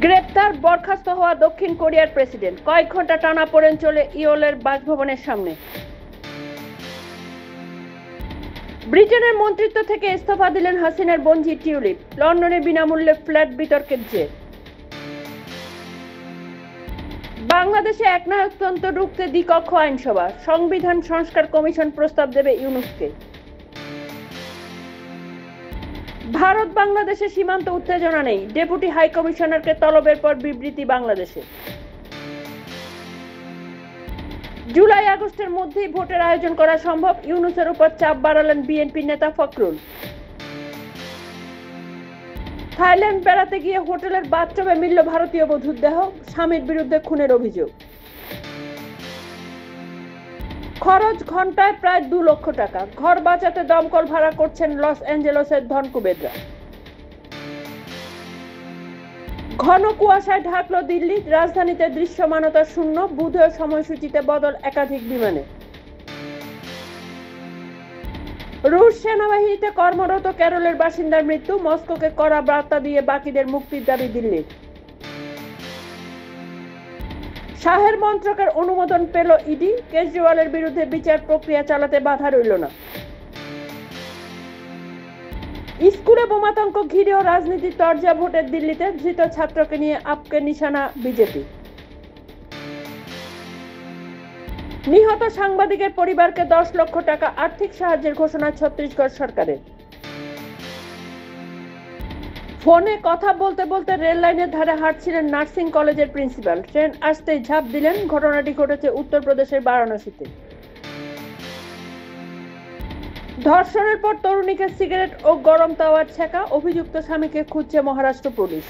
গ্রেপ্তার বরখাস্ত হওয়া দক্ষিণ কোরিয়ার প্রেসিডেন্ট, কয়েক ঘন্টা টানাপোড়েন চলে ইওলের বাসভবনের সামনে। ব্রিটেনের মন্ত্রিত্ব থেকে ইস্তফা দিলেন হাসিনার বোনঝি টিউলিপ, লন্ডনে বিনামূল্যে ফ্ল্যাট বিতর্কের জের। বাংলাদেশে একনায়কতন্ত্র রুখতে দ্বিকক্ষ আইনসভা, সংবিধান সংস্কার কমিশন প্রস্তাব দেবে ইউনুসকে। ভারত বাংলাদেশে সীমান্ত উত্তেজনা নেই, ডেপুটি হাই কমিশনারকে তলবের পর বিবৃতি বাংলাদেশে। জুলাই আগস্টের মধ্যেই ভোটের আয়োজন করা সম্ভব, ইউনূসের উপর চাপ বাড়ালেন বিএনপি নেতা ফখরুল। থাইল্যান্ড বেড়াতে গিয়ে হোটেলের বাথটবে মিলল ভারতীয় বধূর দেহ, স্বামীর বিরুদ্ধে খুনের অভিযোগ। খরচ ঘন্টায় প্রায় 2 লক্ষ টাকা, ঘর বাঁচাতে দমকল ভাড়া করছেন লস অ্যাঞ্জেলসের ধনকুবেররা। ঘন কুয়াশায় ঢাকলো দিল্লি, রাজধানীতে দৃশ্যমানতা শূন্য, বুধের সময়সূচিতে বদল একাধিক বিমানে। রুশ সেনাবাহিনীতে কর্মরত কেরলের বাসিন্দার মৃত্যু, মস্কোকে কড়া বার্তা দিয়ে বাকিদের মুক্তির দাবি দিল্লির। শাহের মন্ত্রকের অনুমোদন পেল ইডি, কেজরিওয়ালের বিরুদ্ধে বিচার প্রক্রিয়া চালাতে বাধা রইল না। স্কুলে বোমাতঙ্ক ঘিরেও রাজনীতির তরজা ভোটের দিল্লিতে, ধৃত ছাত্রকে নিয়ে আপকে নিশানা বিজেপি। নিহত সাংবাদিকের পরিবারকে 10 লক্ষ টাকা আর্থিক সাহায্যের ঘোষণা ছত্তিশগড় সরকারের। ফোনে কথা বলতে বলতে রেল লাইনের ধারে হাঁটছিলেন নার্সিং কলেজের প্রিন্সিপাল, ট্রেন আসতেই ঝাঁপ দিলেন। ঘটনাটি ঘটেছে উত্তরপ্রদেশের বারাণসীতে। ধর্ষণের পর তরুণীকে সিগারেট ও গরম তাওয়ার ছেঁকা, অভিযুক্ত স্বামীকে খুঁজছে মহারাষ্ট্র পুলিশ।